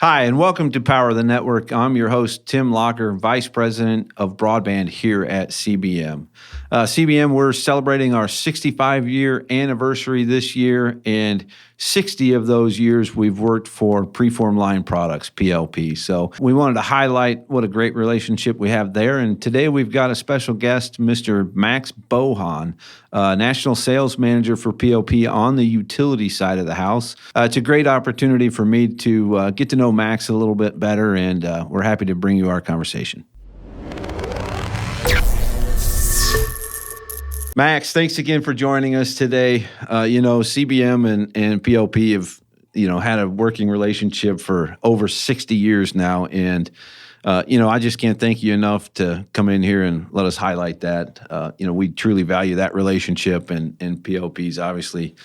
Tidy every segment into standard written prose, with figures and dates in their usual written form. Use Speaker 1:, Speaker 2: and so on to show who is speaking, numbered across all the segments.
Speaker 1: Hi, and welcome to Power of the Network. I'm your host, Tim Locker, Vice President of Broadband here at CBM. CBM, we're celebrating our 65-year anniversary this year, and 60 of those years we've worked for Preformed Line Products, PLP. So we wanted to highlight what a great relationship we have there, and today we've got a special guest, Mr. Max Bohon, National Sales Manager for PLP on the utility side of the house. It's a great opportunity for me to get to know Max a little bit better, and we're happy to bring you our conversation. Max, thanks again for joining us today. CBM and PLP have, had a working relationship for over 60 years now, and I just can't thank you enough to come in here and let us highlight that. We truly value that relationship, and PLP is obviously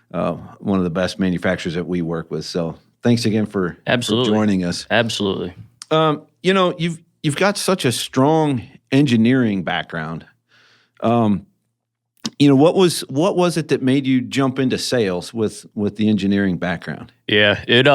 Speaker 1: one of the best manufacturers that we work with. So thanks again for joining us.
Speaker 2: Absolutely.
Speaker 1: You've got such a strong engineering background. What was it that made you jump into sales with the engineering background?
Speaker 2: Yeah, it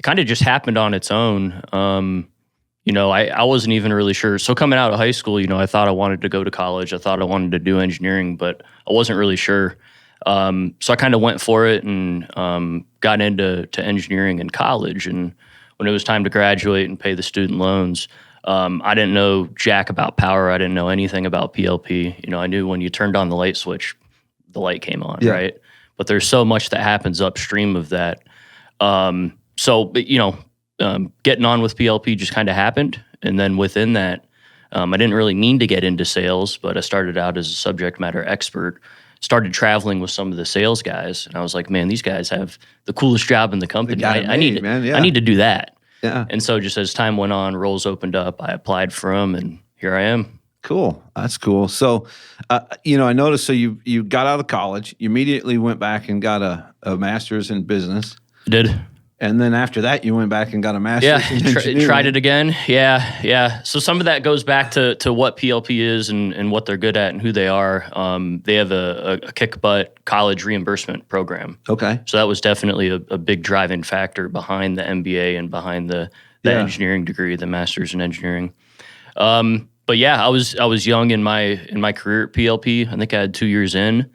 Speaker 2: kind of just happened on its own. I wasn't even really sure. So coming out of high school, I thought I wanted to go to college. I thought I wanted to do engineering, but I wasn't really sure. So I kind of went for it and got into engineering in college. And when it was time to graduate and pay the student loans, I didn't know jack about power. I didn't know anything about PLP. I knew when you turned on the light switch, the light came on, right? But there's so much that happens upstream of that. Getting on with PLP just kind of happened. And then within that, I didn't really mean to get into sales, but I started out as a subject matter expert, started traveling with some of the sales guys. And I was like, man, these guys have the coolest job in the company. I need to do that. Yeah. And so just as time went on, roles opened up, I applied for them, and here I am.
Speaker 1: Cool. That's cool. So, I noticed, so you got out of college, you immediately went back and got a master's in business.
Speaker 2: I did.
Speaker 1: And then after that, you went back and got a master's in engineering.
Speaker 2: Tried it again. Yeah. So some of that goes back to what PLP is and what they're good at and who they are. They have a kick-butt college reimbursement program. Okay. So that was definitely a big driving factor behind the MBA and behind the engineering degree, the master's in engineering. But yeah, I was young in my career at PLP. I think I had 2 years in.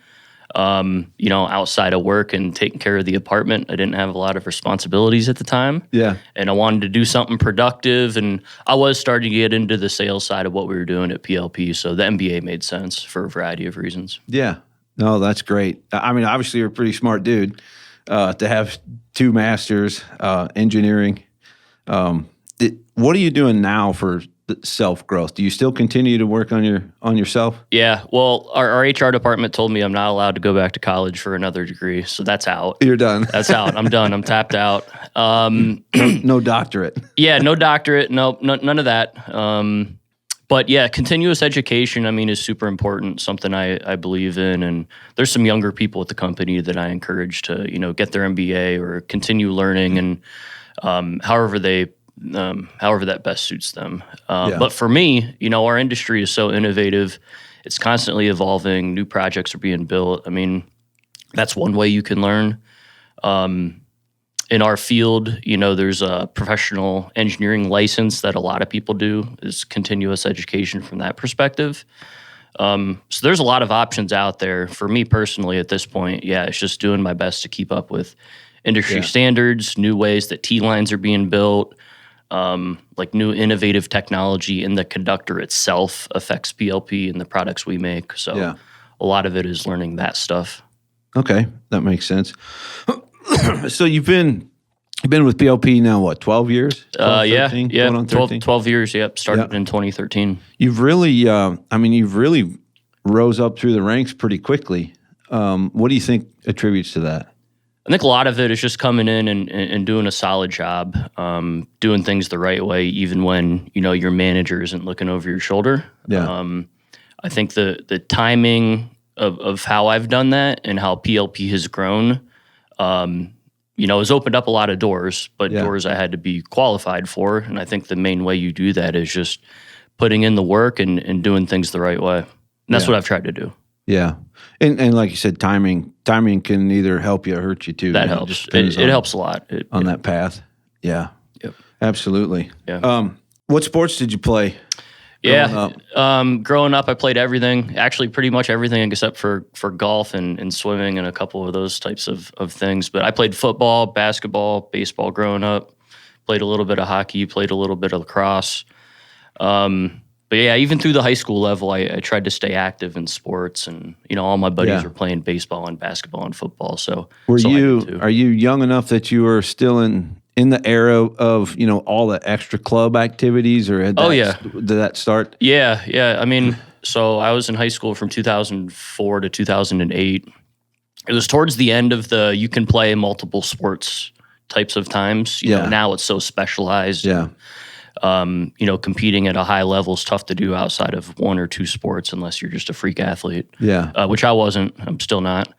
Speaker 2: Outside of work and taking care of the apartment. I didn't have a lot of responsibilities at the time. Yeah. And I wanted to do something productive, and I was starting to get into the sales side of what we were doing at PLP, so the MBA made sense for a variety of reasons. Yeah. No, that's great. I mean, obviously you're a pretty smart dude to have 2 masters, engineering. What are you doing now for self-growth? Do you still continue to work on yourself? Yeah. Well, our HR department told me I'm not allowed to go back to college for another degree, so that's out. You're done. That's out. I'm done. I'm tapped out. No doctorate. Yeah, no doctorate. No, none of that. But yeah, continuous education, is super important, something I believe in. And there's some younger people at the company that I encourage to, get their MBA or continue learning, and however that best suits them. But for me, our industry is so innovative. It's constantly evolving. New projects are being built. That's one way you can learn. In our field, there's a professional engineering license that a lot of people do, is continuous education from that perspective. So there's a lot of options out there. For me personally at this point, it's just doing my best to keep up with industry standards, new ways that T-lines are being built, like new innovative technology in the conductor itself affects PLP and the products we make. So a lot of it is learning that stuff. Okay, that makes sense. So you've been with PLP now, what, 12 years? 12, 13? Yeah, going on 12 years, yep. Started in 2013. You've really, rose up through the ranks pretty quickly. What do you think attributes to that? I think a lot of it is just coming in and doing a solid job, doing things the right way, even when, your manager isn't looking over your shoulder. Yeah. I think the timing of how I've done that and how PLP has grown, has opened up a lot of doors, but doors I had to be qualified for. And I think the main way you do that is just putting in the work and doing things the right way. And that's what I've tried to do. Yeah. And like you said, timing can either help you or hurt you too. That helps. It helps a lot. On that path. Yeah. Yep.
Speaker 1: Absolutely.
Speaker 2: Yeah.
Speaker 1: What sports did you play?
Speaker 2: Growing up, I played everything. Actually, pretty much everything except for golf and swimming and a couple of those types of things. But I played football, basketball, baseball growing up. Played a little bit of hockey. Played a little bit of lacrosse. But yeah, even through the high school level, I tried to stay active in sports, and all my buddies were playing baseball and basketball and football. So
Speaker 1: are you young enough that you were still in the era of all the extra club activities, or did that start?
Speaker 2: Yeah. I mean, so I was in high school from 2004 to 2008. It was towards the end of the you can play multiple sports types of times. You know, now it's so specialized.
Speaker 1: Yeah.
Speaker 2: Competing at a high level is tough to do outside of one or two sports unless you're just a freak athlete.
Speaker 1: Yeah.
Speaker 2: Which I wasn't. I'm still not.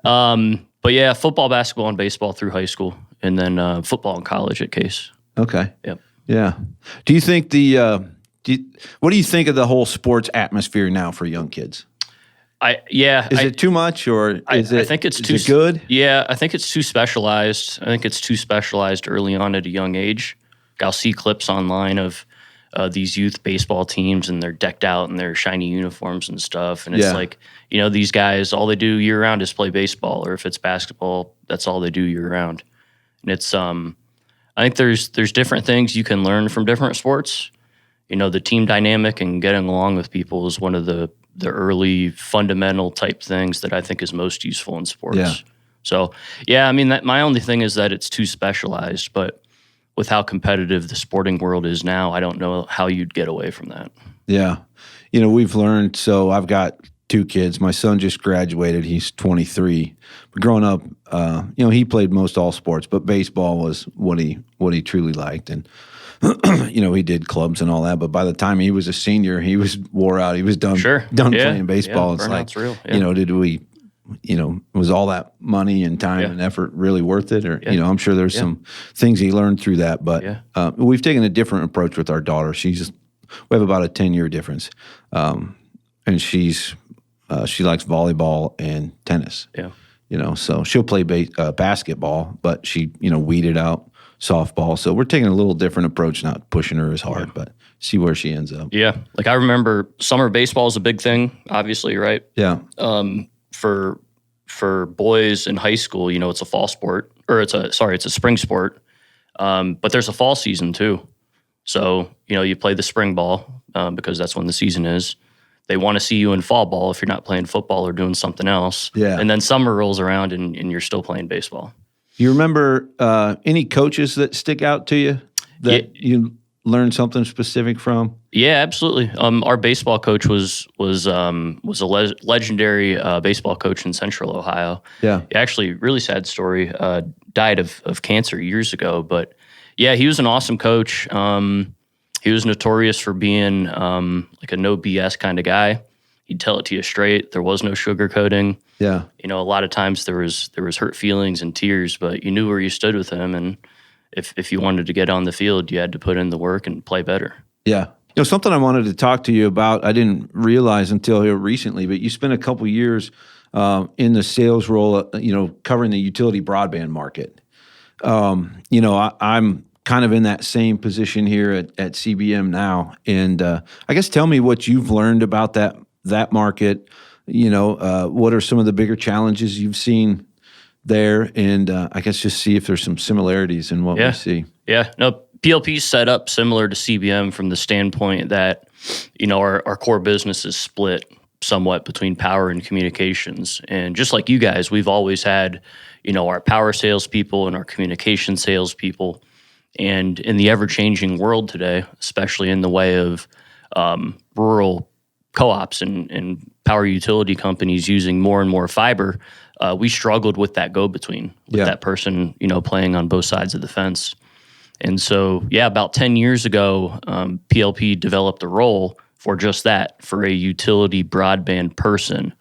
Speaker 2: But yeah, football, basketball, and baseball through high school, and then football in college at Case.
Speaker 1: Okay.
Speaker 2: Yep.
Speaker 1: Yeah. Do you think what do you think of the whole sports atmosphere now for young kids? Is it too much, or I think it's too good?
Speaker 2: Yeah, I think it's too specialized. I think it's too specialized early on at a young age. I'll see clips online of these youth baseball teams, and they're decked out in their shiny uniforms and stuff. And it's like, these guys, all they do year round is play baseball, or if it's basketball, that's all they do year round. And it's, I think there's different things you can learn from different sports. The team dynamic and getting along with people is one of the early fundamental type things that I think is most useful in sports.
Speaker 1: Yeah.
Speaker 2: So, I mean, my only thing is that it's too specialized, but with how competitive the sporting world is now, I don't know how you'd get away from that.
Speaker 1: Yeah. We've learned, so I've got 2 kids. My son just graduated. He's 23. But growing up, he played most all sports, but baseball was what he truly liked. And, he did clubs and all that. But by the time he was a senior, he was wore out. He was done playing baseball. It's like,
Speaker 2: real.
Speaker 1: did we... was all that money and time and effort really worth it? Or, I'm sure there's some things he learned through that, but we've taken a different approach with our daughter. We have about a 10-year difference. And she likes volleyball and tennis. Yeah. So she'll play basketball, but she, weeded out softball. So we're taking a little different approach, not pushing her as hard, but see where she ends up.
Speaker 2: Yeah. Like I remember summer baseball is a big thing, obviously, right?
Speaker 1: Yeah.
Speaker 2: For boys in high school, it's a fall sport, or it's a spring sport. But there's a fall season too. So, you play the spring ball because that's when the season is. They want to see you in fall ball if you're not playing football or doing something else.
Speaker 1: Yeah.
Speaker 2: And then summer rolls around and you're still playing baseball.
Speaker 1: You remember any coaches that stick out to you that you learned something specific from?
Speaker 2: Yeah, absolutely. Our baseball coach was a legendary baseball coach in Central Ohio.
Speaker 1: Yeah,
Speaker 2: actually, really sad story. Died of cancer years ago, but yeah, he was an awesome coach. He was notorious for being like a no BS kind of guy. He'd tell it to you straight. There was no sugarcoating.
Speaker 1: Yeah,
Speaker 2: a lot of times there was hurt feelings and tears, but you knew where you stood with him, and if you wanted to get on the field, you had to put in the work and play better.
Speaker 1: Yeah. Something I wanted to talk to you about, I didn't realize until here recently, but you spent a couple years in the sales role, covering the utility broadband market. I'm kind of in that same position here at CBM now. And I guess tell me what you've learned about that market. What are some of the bigger challenges you've seen there? And I guess just see if there's some similarities in what we see.
Speaker 2: Yeah. No, PLP's set up similar to CBM from the standpoint that, our core business is split somewhat between power and communications. And just like you guys, we've always had, our power salespeople and our communication salespeople. And in the ever-changing world today, especially in the way of rural co-ops and power utility companies using more and more fiber, we struggled with that go-between, with that person, playing on both sides of the fence. And so, about 10 years ago, PLP developed a role for just that, for a utility broadband person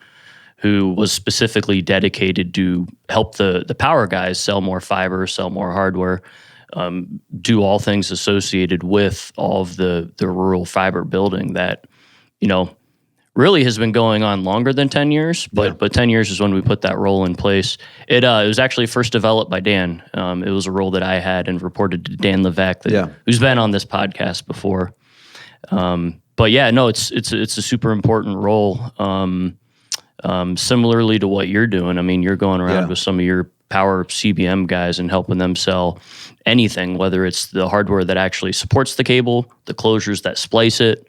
Speaker 2: who was specifically dedicated to help the power guys sell more fiber, sell more hardware, do all things associated with all of the rural fiber building that, really has been going on longer than 10 years, but 10 years is when we put that role in place. It was actually first developed by Dan. It was a role that I had and reported to Dan Levesque, who's been on this podcast before. But yeah, no, it's a super important role. Similarly to what you're doing. I mean, you're going around with some of your power CBM guys and helping them sell anything, whether it's the hardware that actually supports the cable, the closures that splice it.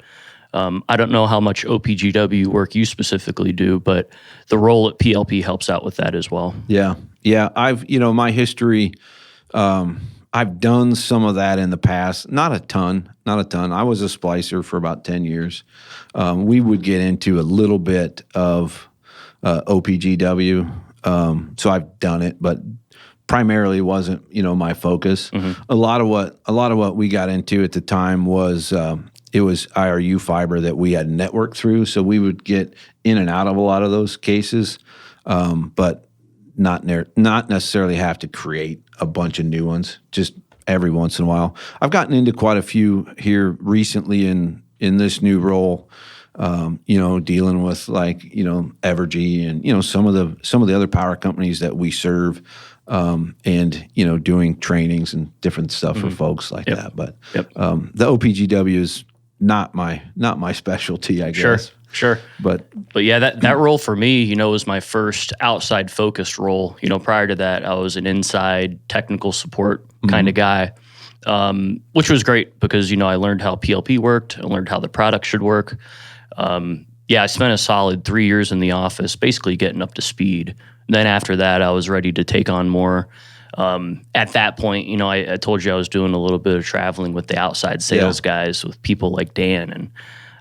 Speaker 2: I don't know how much OPGW work you specifically do, but the role at PLP helps out with that as well.
Speaker 1: Yeah. My history, I've done some of that in the past. Not a ton. I was a splicer for about 10 years. We would get into a little bit of OPGW. So I've done it, but primarily wasn't, my focus. Mm-hmm. A lot of what we got into at the time was it was IRU fiber that we had networked through. So we would get in and out of a lot of those cases, but not necessarily have to create a bunch of new ones, just every once in a while. I've gotten into quite a few here recently in this new role, dealing with Evergy and, some of the other power companies that we serve, and, doing trainings and different stuff for folks like that. But the OPGW is not my specialty, I guess.
Speaker 2: Sure. But yeah, that role for me, was my first outside focused role. Prior to that, I was an inside technical support kind of guy, which was great because, I learned how PLP worked. I learned how the product should work. I spent a solid 3 years in the office, basically getting up to speed. Then after that, I was ready to take on more. At that point, I told you I was doing a little bit of traveling with the outside sales guys, with people like Dan, and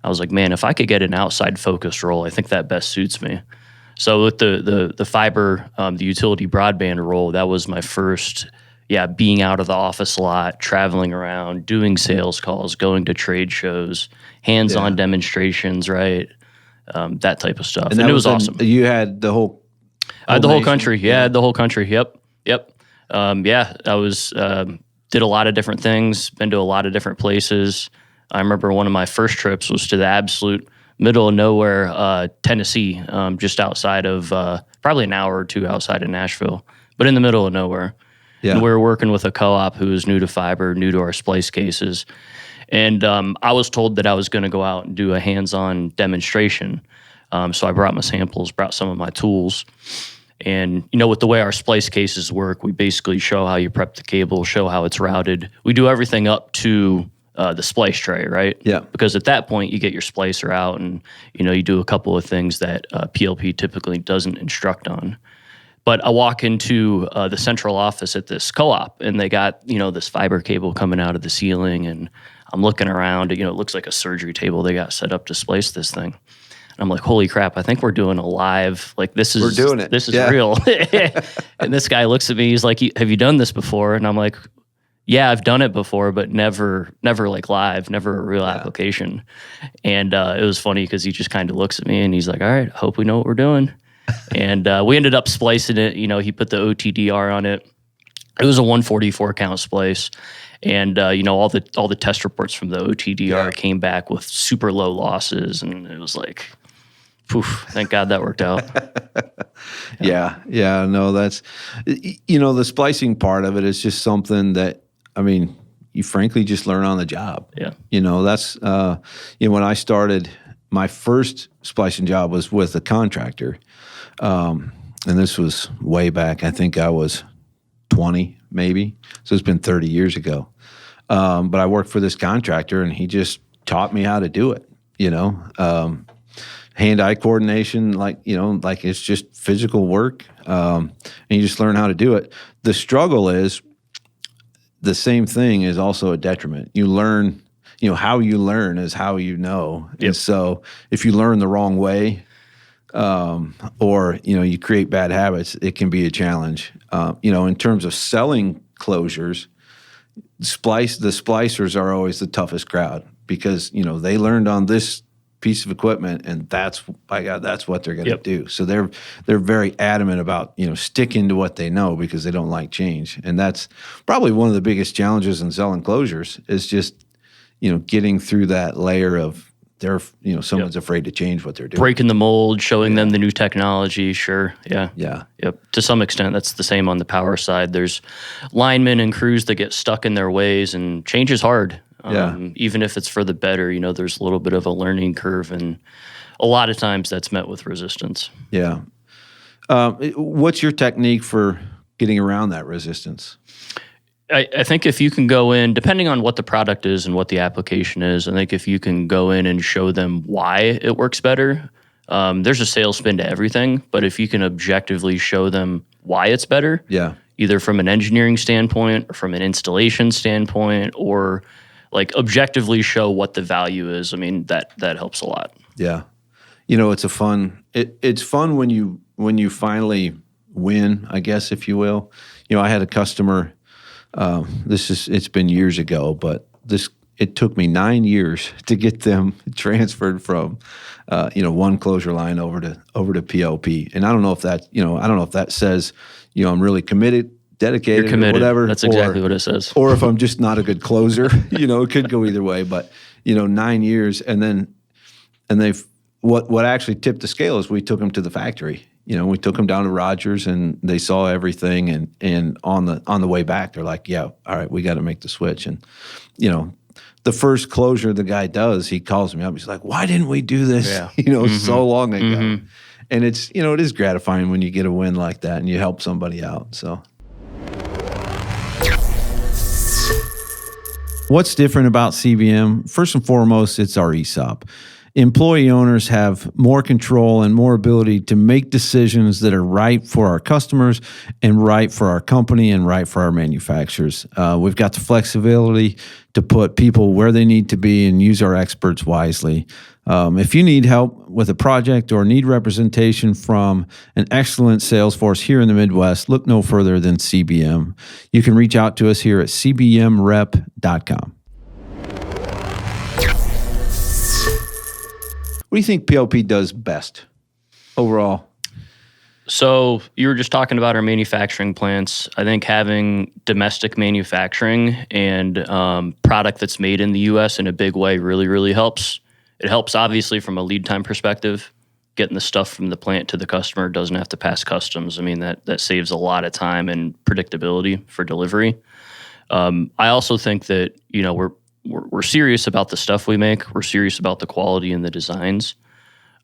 Speaker 2: I was like, man, if I could get an outside focused role, I think that best suits me. So with the fiber, the utility broadband role, that was my first, being out of the office a lot, traveling around, doing sales calls, going to trade shows, hands-on demonstrations, right? That type of stuff. And it was awesome.
Speaker 1: You had the whole
Speaker 2: the whole country. Yeah, the whole country. Yep. I was did a lot of different things, been to a lot of different places. I remember one of my first trips was to the absolute middle of nowhere, Tennessee, just outside of, probably an hour or two outside of Nashville, but in the middle of nowhere. Yeah. And we were working with a co-op who was new to fiber, new to our splice cases. And I was told that I was going to go out and do a hands-on demonstration. So I brought my samples, brought some of my tools. And, with the way our splice cases work, we basically show how you prep the cable, show how it's routed. We do everything up to the splice tray, right? Yeah. Because at that point, you get your splicer out and, you do a couple of things that PLP typically doesn't instruct on. But I walk into the central office at this co-op, and they got, this fiber cable coming out of the ceiling, and I'm looking around, it looks like a surgery table they got set up to splice this thing. And I'm like, holy crap, I think we're doing a live, we're doing it. This is real. And this guy looks at me, he's like, have you done this before? And I'm like, yeah, I've done it before, but never like live, never a real application. And it was funny because he just kind of looks at me and he's like, all right, I hope we know what we're doing. And we ended up splicing it. He put the OTDR on it. It was a 144 count splice. And all the test reports from the OTDR came back with super low losses, and it was like, poof, thank God that worked out.
Speaker 1: No, that's, the splicing part of it is just something that, you frankly just learn on the job. Yeah. That's, when I started, my first splicing job was with a contractor. And this was way back. I think I was 20 maybe. So it's been 30 years ago. But I worked for this contractor and he just taught me how to do it, hand-eye coordination, like it's just physical work. And you just learn how to do it. The struggle is the same thing is also a detriment. You learn, how you learn is how you know. Yep. And so if you learn the wrong way, or, you create bad habits, it can be a challenge. In terms of selling closures, the splicers are always the toughest crowd because, they learned on this piece of equipment and that's what they're going to do. So they're very adamant about, sticking to what they know because they don't like change. And that's probably one of the biggest challenges in selling closures is just, getting through that layer of someone's afraid to change what they're doing.
Speaker 2: Breaking the mold, showing them the new technology. Sure. Yeah.
Speaker 1: Yeah.
Speaker 2: Yep. To some extent, that's the same on the power side. There's linemen and crews that get stuck in their ways, and change is hard. Even if it's for the better, there's a little bit of a learning curve, and a lot of times that's met with resistance.
Speaker 1: Yeah. What's your technique for getting around that resistance?
Speaker 2: I think if you can go in, depending on what the product is and what the application is, I think if you can go in and show them why it works better, there's a sales spin to everything, but if you can objectively show them why it's better, either from an engineering standpoint or from an installation standpoint, or like objectively show what the value is, I mean, that helps a lot. Yeah.
Speaker 1: It's it's fun when you finally win, I guess, if you will. I had a customer, it's been years ago, but it took me 9 years to get them transferred from, one closure line over to PLP. And I don't know if that says, I'm really committed, dedicated,
Speaker 2: You're committed.
Speaker 1: Or whatever.
Speaker 2: That's exactly what it says.
Speaker 1: Or if I'm just not a good closer, it could go either way. But 9 years, and what actually tipped the scale is we took them to the factory. We took them down to Rogers, and they saw everything. And on the way back, they're like, "Yeah, all right, we got to make the switch." And the first closure the guy does, he calls me up. He's like, "Why didn't we do this? So long ago?" Mm-hmm. And it's it is gratifying when you get a win like that and you help somebody out. So, what's different about CBM? First and foremost, it's our ESOP. Employee owners have more control and more ability to make decisions that are right for our customers and right for our company and right for our manufacturers. We've got the flexibility to put people where they need to be and use our experts wisely. If you need help with a project or need representation from an excellent sales force here in the Midwest, look no further than CBM. You can reach out to us here at cbmrep.com. What do you think PLP does best overall?
Speaker 2: So you were just talking about our manufacturing plants. I think having domestic manufacturing and product that's made in the U.S. in a big way really, really helps. It helps obviously from a lead time perspective. Getting the stuff from the plant to the customer doesn't have to pass customs. I mean, that saves a lot of time and predictability for delivery. I also think that, we're serious about the stuff we make. We're serious about the quality and the designs.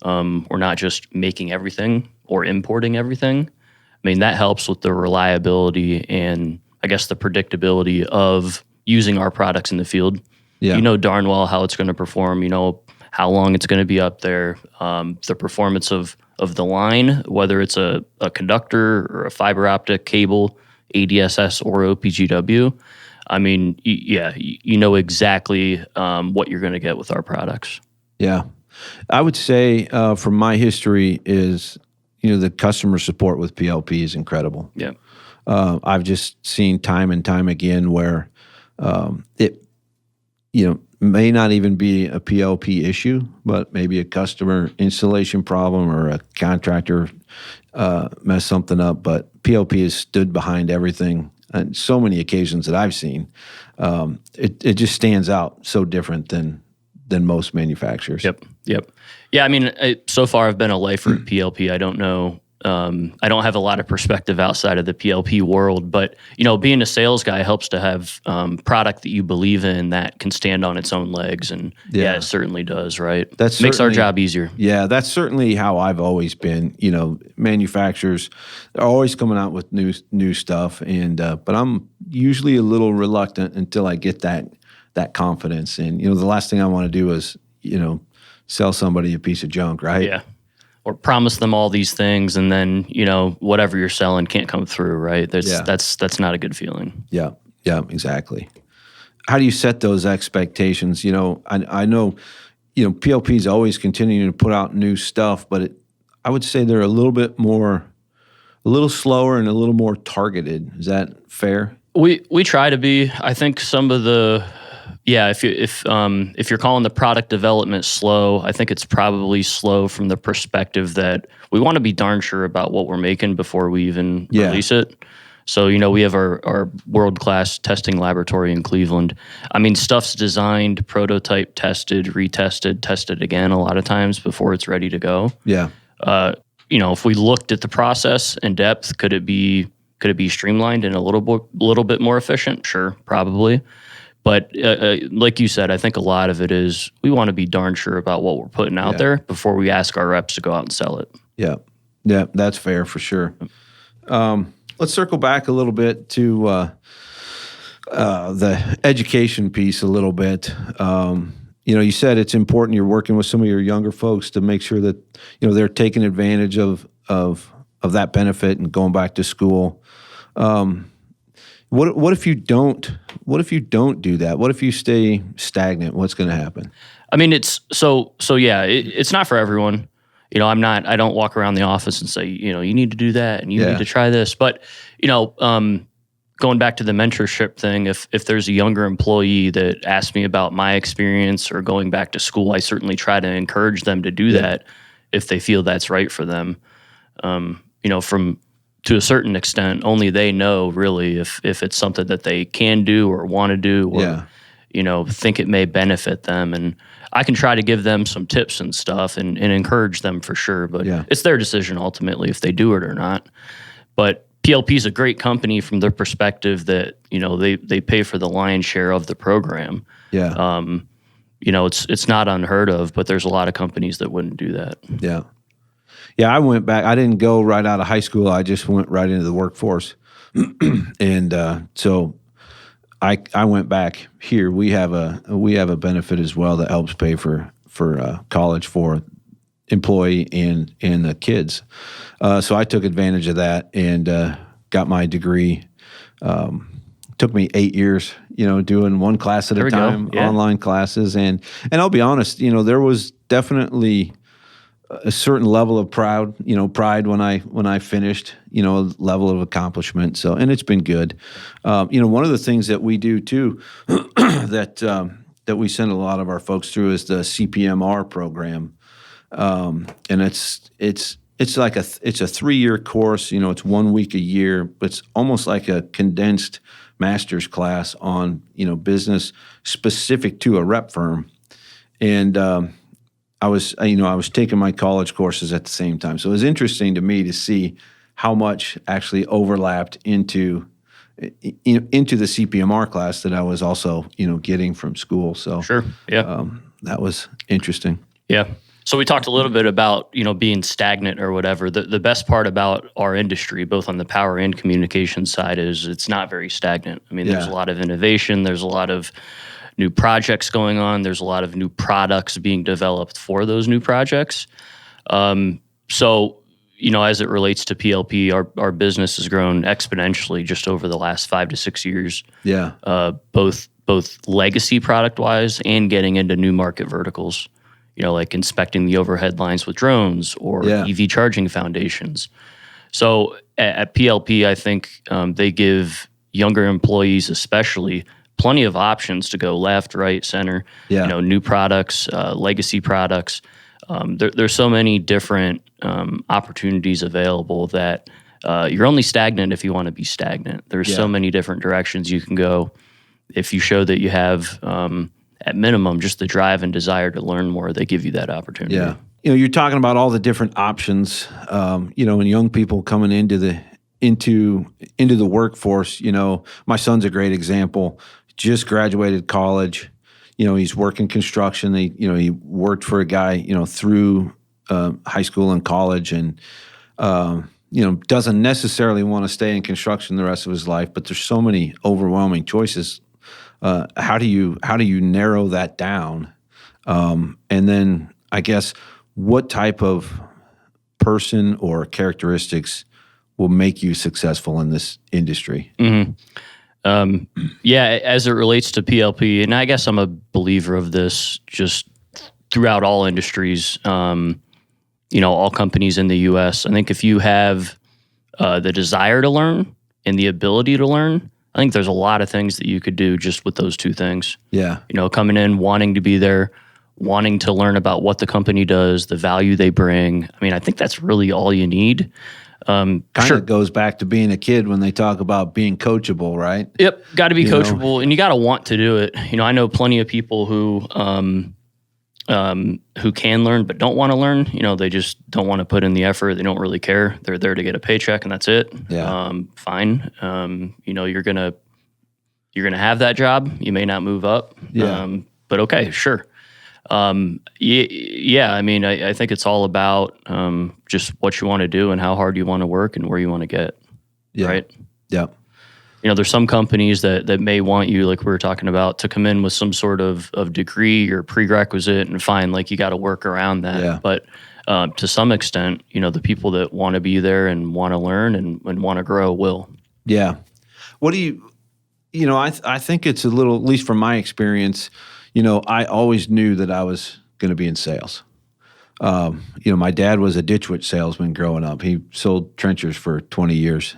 Speaker 2: We're not just making everything or importing everything. I mean, that helps with the reliability and I guess the predictability of using our products in the field. Yeah. You know darn well how it's going to perform. You know how long it's going to be up there. The performance of the line, whether it's a conductor or a fiber optic cable, ADSS or OPGW. I mean, you know exactly what you're going to get with our products.
Speaker 1: Yeah. I would say from my history is, the customer support with PLP is incredible.
Speaker 2: Yeah.
Speaker 1: I've just seen time and time again where it, may not even be a PLP issue, but maybe a customer installation problem or a contractor messed something up. But PLP has stood behind everything. On so many occasions that I've seen, it just stands out so different than most manufacturers.
Speaker 2: Yep. Yeah, I mean, so far I've been a lifer at PLP. I don't know. I don't have a lot of perspective outside of the PLP world, but being a sales guy helps to have product that you believe in that can stand on its own legs, and it certainly does. Right, that makes our job easier.
Speaker 1: Yeah, that's certainly how I've always been. Manufacturers are always coming out with new stuff, and but I'm usually a little reluctant until I get that confidence. And the last thing I want to do is sell somebody a piece of junk, right?
Speaker 2: Yeah. Or promise them all these things, and then whatever you're selling can't come through, right? That's not a good feeling.
Speaker 1: Yeah, exactly. How do you set those expectations? I know, PLP is always continuing to put out new stuff, but I would say they're a little slower and a little more targeted. Is that fair?
Speaker 2: We try to be. I think some of the. Yeah, if you're calling the product development slow, I think it's probably slow from the perspective that we want to be darn sure about what we're making before we even release it. So, we have our world-class testing laboratory in Cleveland. I mean, stuff's designed, prototype, tested, retested, tested again a lot of times before it's ready to go.
Speaker 1: Yeah.
Speaker 2: If we looked at the process in depth, could it be streamlined and a little bit more efficient? Sure, probably. But like you said, I think a lot of it is we want to be darn sure about what we're putting out there before we ask our reps to go out and sell it.
Speaker 1: Yeah. Yeah, that's fair for sure. Let's circle back a little bit to the education piece a little bit. You said it's important you're working with some of your younger folks to make sure that, they're taking advantage of that benefit and going back to school. What if you don't do that? What if you stay stagnant? What's going to happen?
Speaker 2: I mean, it's it's not for everyone. I don't walk around the office and say, you need to do that and you need to try this. But, going back to the mentorship thing, if there's a younger employee that asks me about my experience or going back to school, I certainly try to encourage them to do that if they feel that's right for them. To a certain extent, only they know really if it's something that they can do or want to do or, think it may benefit them. And I can try to give them some tips and stuff and encourage them for sure, but it's their decision ultimately if they do it or not. But PLP is a great company from their perspective that, they pay for the lion's share of the program. Yeah. It's not unheard of, but there's a lot of companies that wouldn't do that.
Speaker 1: Yeah. Yeah, I went back. I didn't go right out of high school. I just went right into the workforce. And so I went back here. We have a benefit as well that helps pay for college for employee and the kids. So I took advantage of that and got my degree. Took me 8 years, doing one class at a time, online classes. And I'll be honest, there was definitely a certain level of pride when I finished, a level of accomplishment. So, and it's been good. One of the things that we do too, that we send a lot of our folks through is the CPMR program. And it's like a 3-year course, it's 1 week a year, but it's almost like a condensed master's class on, business specific to a rep firm. And, I was taking my college courses at the same time. So it was interesting to me to see how much actually overlapped into the CPMR class that I was also, getting from school. So
Speaker 2: sure. Yeah.
Speaker 1: That was interesting.
Speaker 2: Yeah. So we talked a little bit about, being stagnant or whatever. The best part about our industry, both on the power and communication side, is it's not very stagnant. I mean, there's a lot of innovation. There's a lot of new projects going on. There's a lot of new products being developed for those new projects. So, as it relates to PLP, our business has grown exponentially just over the last 5 to 6 years. Yeah. Both legacy product wise and getting into new market verticals. Like inspecting the overhead lines with drones or EV charging foundations. So at PLP, I think they give younger employees especially plenty of options to go left, right, center, new products, legacy products. There's so many different opportunities available that you're only stagnant if you want to be stagnant. There's so many different directions you can go. If you show that you have, at minimum, just the drive and desire to learn more, they give you that opportunity. Yeah.
Speaker 1: You're talking about all the different options, and young people coming into the workforce. My son's a great example. Just graduated college. He's working construction. He worked for a guy, through high school and college, and doesn't necessarily want to stay in construction the rest of his life. But there's so many overwhelming choices. How do you narrow that down? And then I guess what type of person or characteristics will make you successful in this industry? Mm-hmm.
Speaker 2: As it relates to PLP, and I guess I'm a believer of this just throughout all industries, all companies in the U.S. I think if you have the desire to learn and the ability to learn, I think there's a lot of things that you could do just with those two things. Yeah. Coming in, wanting to be there, wanting to learn about what the company does, the value they bring. I mean, I think that's really all you need.
Speaker 1: Kind of goes back to being a kid when they talk about being coachable, right?
Speaker 2: Yep, got to be coachable, and you got to want to do it. I know plenty of people who can learn but don't want to learn. They just don't want to put in the effort. They don't really care. They're there to get a paycheck, and that's it.
Speaker 1: Yeah.
Speaker 2: Fine. You're gonna have that job. You may not move up.
Speaker 1: Yeah.
Speaker 2: But okay, sure. Yeah. I think it's all about just what you want to do and how hard you want to work and where you want to get.
Speaker 1: Yeah.
Speaker 2: Right.
Speaker 1: Yeah.
Speaker 2: There's some companies that may want you, like we were talking about, to come in with some sort of degree or prerequisite, and fine, like you got to work around that.
Speaker 1: Yeah.
Speaker 2: But to some extent, the people that want to be there and want to learn and want to grow will.
Speaker 1: Yeah. What do you I think it's a little, at least from my experience, I always knew that I was going to be in sales. My dad was a ditch witch salesman growing up. He sold trenchers for 20 years.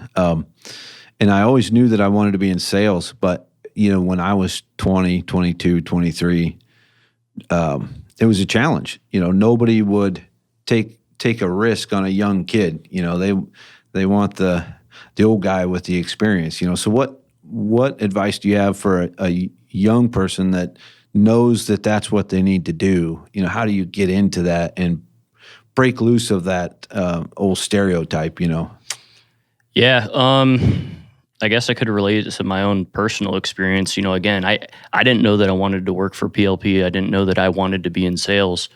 Speaker 1: And I always knew that I wanted to be in sales. But, when I was 20, 22, 23, it was a challenge. Nobody would take a risk on a young kid. They want the old guy with the experience. So what advice do you have for a young person that knows that that's what they need to do? How do you get into that and break loose of that old stereotype?
Speaker 2: Yeah. I guess I could relate it to my own personal experience. Again, I didn't know that I wanted to work for PLP. I didn't know that I wanted to be in sales.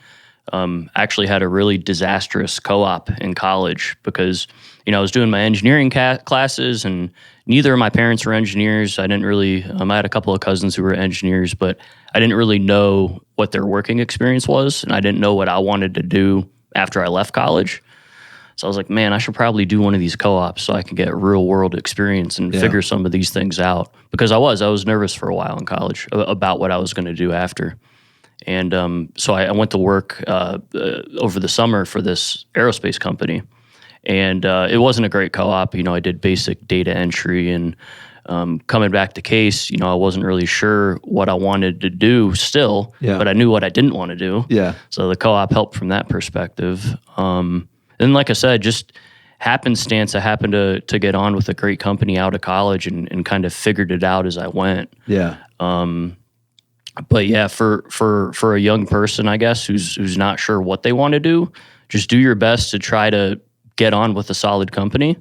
Speaker 2: Actually had a really disastrous co-op in college because, I was doing my engineering classes, and neither of my parents were engineers. I didn't really, I had a couple of cousins who were engineers, but I didn't really know what their working experience was, and I didn't know what I wanted to do after I left college. So I was like, man, I should probably do one of these co-ops so I can get real world experience and figure some of these things out. Because I was nervous for a while in college about what I was going to do after. And so I went to work over the summer for this aerospace company. And it wasn't a great co-op. I did basic data entry, and coming back to case, I wasn't really sure what I wanted to do still, but I knew what I didn't want to do.
Speaker 1: Yeah.
Speaker 2: So the co-op helped from that perspective. And like I said, just happenstance, I happened to get on with a great company out of college and kind of figured it out as I went.
Speaker 1: Yeah.
Speaker 2: But yeah, for a young person, I guess, who's not sure what they want to do, just do your best to try to get on with a solid company,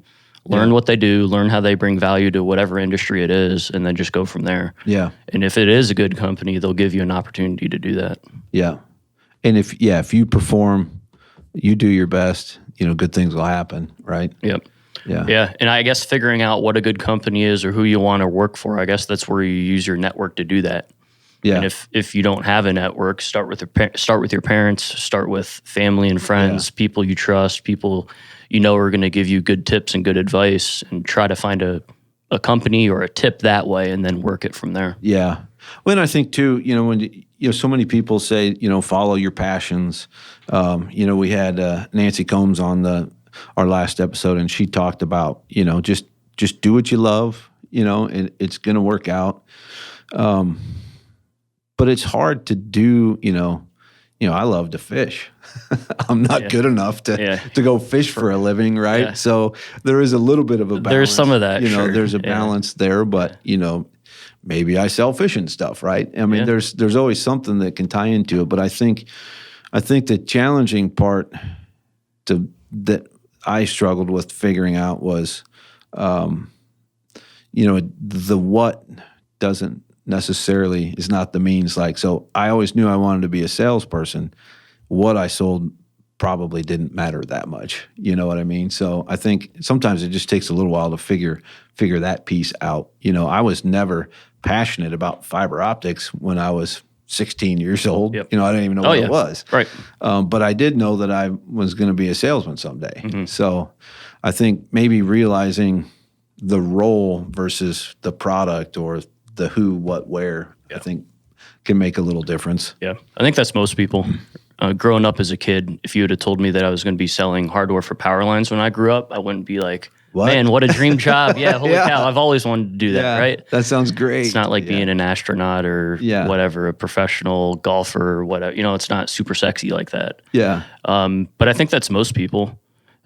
Speaker 2: learn what they do, learn how they bring value to whatever industry it is, and then just go from there.
Speaker 1: Yeah.
Speaker 2: And if it is a good company, they'll give you an opportunity to do that.
Speaker 1: Yeah. And if you perform, you do your best, good things will happen, right?
Speaker 2: Yep.
Speaker 1: Yeah.
Speaker 2: Yeah. And I guess figuring out what a good company is or who you want to work for, I guess that's where you use your network to do that.
Speaker 1: Yeah.
Speaker 2: And if you don't have a network, start with your parents, start with family and friends, people you trust, people are going to give you good tips and good advice, and try to find a company or a tip that way and then work it from there.
Speaker 1: Yeah. Well, and I think too, when so many people say, follow your passions. We had Nancy Combs on our last episode, and she talked about, just do what you love, and it's going to work out. But it's hard to do, I love to fish. I'm not good enough to go fish for a living, right? Yeah. So there is a little bit of a balance.
Speaker 2: There's some of that,
Speaker 1: there's a balance there, but, maybe I sell fishing stuff, right? I mean, there's always something that can tie into it. But I think the challenging part that I struggled with figuring out was, the what doesn't necessarily is not the means. So I always knew I wanted to be a salesperson. What I sold probably didn't matter that much. You know what I mean? So I think sometimes it just takes a little while to figure that piece out. I was never passionate about fiber optics when I was 16 years old. Yep. I didn't even know what it was.
Speaker 2: Right.
Speaker 1: But I did know that I was going to be a salesman someday. Mm-hmm. So I think maybe realizing the role versus the product, or the who, what, where, I think can make a little difference. Yeah.
Speaker 2: I think that's most people. Growing up as a kid, if you would have told me that I was going to be selling hardware for power lines when I grew up, I wouldn't be like, man, what a dream job. Yeah, holy cow. I've always wanted to do that, right?
Speaker 1: That sounds great.
Speaker 2: It's not like being an astronaut or whatever, a professional golfer or whatever. It's not super sexy like that.
Speaker 1: Yeah.
Speaker 2: But I think that's most people.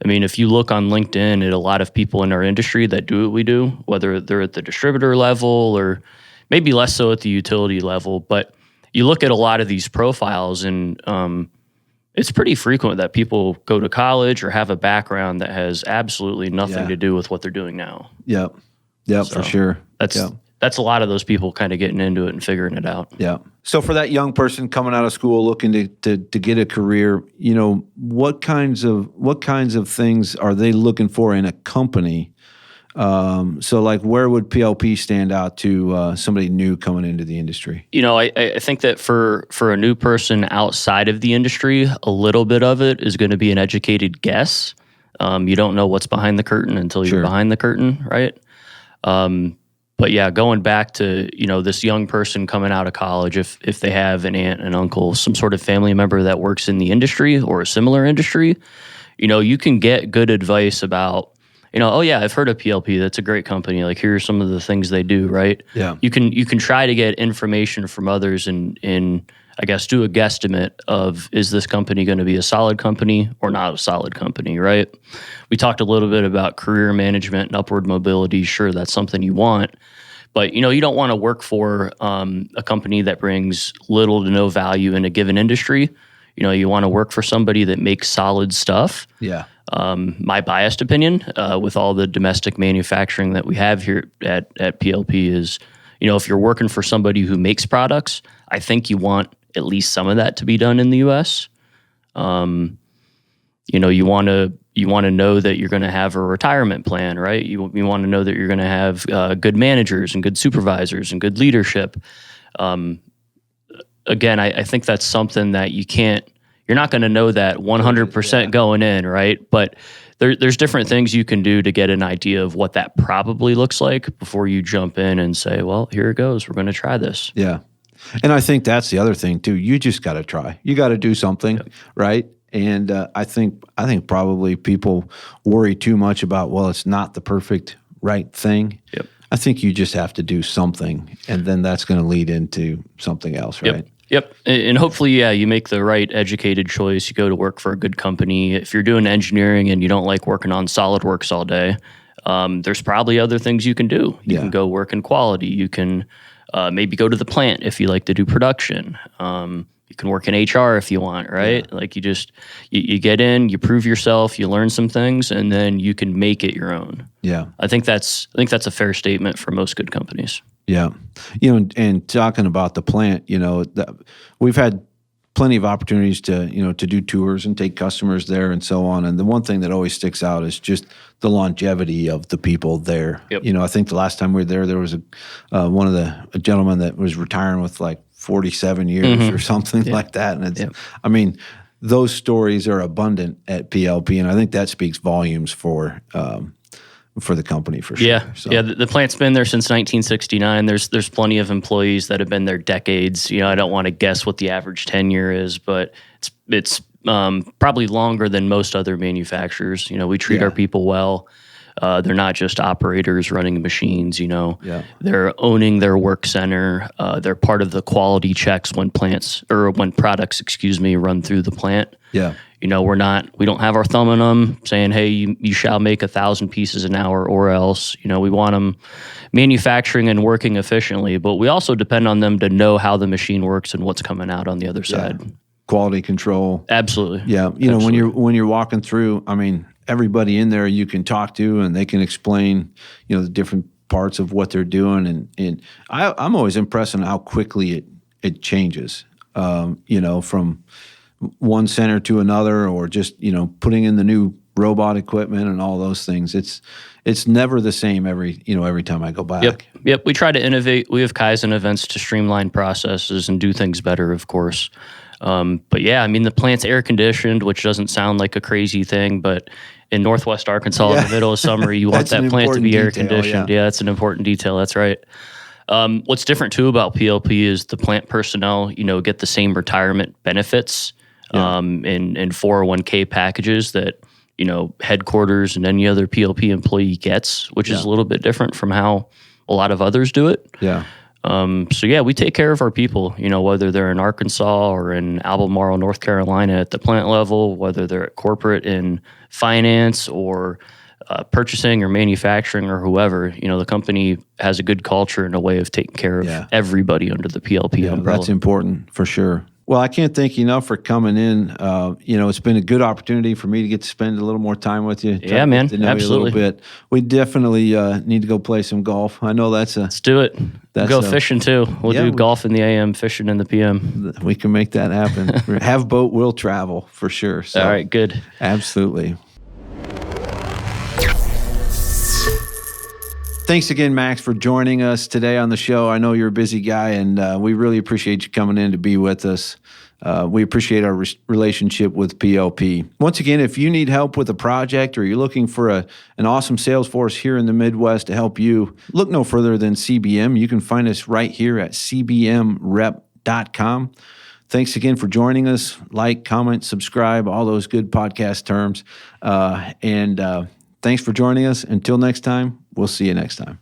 Speaker 2: I mean, if you look on LinkedIn at a lot of people in our industry that do what we do, whether they're at the distributor level or maybe less so at the utility level, but you look at a lot of these profiles and it's pretty frequent that people go to college or have a background that has absolutely nothing to do with what they're doing now.
Speaker 1: Yep, so for sure.
Speaker 2: That's a lot of those people kind of getting into it and figuring it out.
Speaker 1: Yeah. So for that young person coming out of school looking to get a career, you know, what kinds of things are they looking for in a company? So like where would PLP stand out to somebody new coming into the industry?
Speaker 2: You know, I think that for a new person outside of the industry, a little bit of it is going to be an educated guess. You don't know what's behind the curtain until you're behind the curtain, right? But yeah, going back to, you know, this young person coming out of college, if they have an aunt, an uncle, some sort of family member that works in the industry or a similar industry, you know, you can get good advice about, you know, oh yeah, I've heard of PLP. That's a great company. Like, here are some of the things they do, right?
Speaker 1: Yeah.
Speaker 2: You can try to get information from others and I guess do a guesstimate of, is this company going to be a solid company or not a solid company, right? We talked a little bit about career management and upward mobility. Sure, that's something you want. But, you know, you don't want to work for a company that brings little to no value in a given industry. You know, you want to work for somebody that makes solid stuff.
Speaker 1: Yeah.
Speaker 2: My biased opinion, with all the domestic manufacturing that we have here at PLP is, you know, if you're working for somebody who makes products, I think you want at least some of that to be done in the U.S. You know, you want to know that you're going to have a retirement plan, right? You want to know that you're going to have good managers and good supervisors and good leadership. Again, I think that's something that you're not going to know that 100% going in, right? But there's different things you can do to get an idea of what that probably looks like before you jump in and say, well, here it goes. We're going to try this.
Speaker 1: Yeah. And I think that's the other thing too. You just got to try. You got to do something, right? And I think probably people worry too much about, well, it's not the perfect right thing.
Speaker 2: Yep.
Speaker 1: I think you just have to do something, and then that's going to lead into something else, right?
Speaker 2: Yep. And hopefully, yeah, you make the right educated choice. You go to work for a good company. If you're doing engineering and you don't like working on SolidWorks all day, there's probably other things you can do. You can go work in quality. You can maybe go to the plant if you like to do production. You can work in HR if you want, right? Yeah. Like you get in, you prove yourself, you learn some things, and then you can make it your own.
Speaker 1: Yeah.
Speaker 2: I think that's a fair statement for most good companies.
Speaker 1: Yeah. You know, and talking about the plant, you know, we've had plenty of opportunities to do tours and take customers there and so on. And the one thing that always sticks out is just the longevity of the people there.
Speaker 2: Yep.
Speaker 1: You know, I think the last time we were there was a gentleman that was retiring with like 47 years or something like that. And it's, I mean, those stories are abundant at PLP, and I think that speaks volumes for the company for sure.
Speaker 2: Yeah, so. Yeah. The plant's been there since 1969. There's plenty of employees that have been there decades. You know, I don't want to guess what the average tenure is, but it's probably longer than most other manufacturers. You know, we treat our people well. They're not just operators running machines, you know. Yeah. They're owning their work center. They're part of the quality checks when products, run through the plant.
Speaker 1: Yeah.
Speaker 2: You know, we don't have our thumb on them saying, hey, you shall make 1,000 pieces an hour or else. You know, we want them manufacturing and working efficiently, but we also depend on them to know how the machine works and what's coming out on the other side.
Speaker 1: Quality control.
Speaker 2: Absolutely.
Speaker 1: Yeah. You know, when you're walking through, I mean, everybody in there you can talk to and they can explain, you know, the different parts of what they're doing. And I'm always impressed on how quickly it changes, you know, from one center to another, or just, you know, putting in the new robot equipment and all those things. It's never the same every time I go back.
Speaker 2: Yep. We try to innovate. We have Kaizen events to streamline processes and do things better, of course. But yeah, I mean, the plant's air conditioned, which doesn't sound like a crazy thing, but in Northwest Arkansas in the middle of summer, you want that plant to be air conditioned. Yeah, that's an important detail. That's right. What's different too about PLP is the plant personnel, you know, get the same retirement benefits and 401k packages that, you know, headquarters and any other PLP employee gets, which is a little bit different from how a lot of others do it.
Speaker 1: Yeah.
Speaker 2: So yeah, we take care of our people, whether they're in Arkansas or in Albemarle, North Carolina at the plant level, whether they're at corporate in finance or purchasing or manufacturing or whoever, the company has a good culture and a way of taking care of everybody under the PLP umbrella.
Speaker 1: That's important for sure. Well, I can't thank you enough for coming in. It's been a good opportunity for me to get to spend a little more time with you.
Speaker 2: Yeah, man,
Speaker 1: to know
Speaker 2: absolutely.
Speaker 1: You a little bit. We definitely need to go play some golf. I know Let's
Speaker 2: do it. Go fishing too. We'll do golf in the AM, fishing in the PM.
Speaker 1: We can make that happen. Have boat, will travel for sure. So,
Speaker 2: all right, good.
Speaker 1: Absolutely. Thanks again, Max, for joining us today on the show. I know you're a busy guy, and we really appreciate you coming in to be with us. We appreciate our relationship with PLP. Once again, if you need help with a project or you're looking for an awesome sales force here in the Midwest to help you, look no further than CBM. You can find us right here at cbmrep.com. Thanks again for joining us. Like, comment, subscribe, all those good podcast terms. Thanks for joining us. Until next time, we'll see you next time.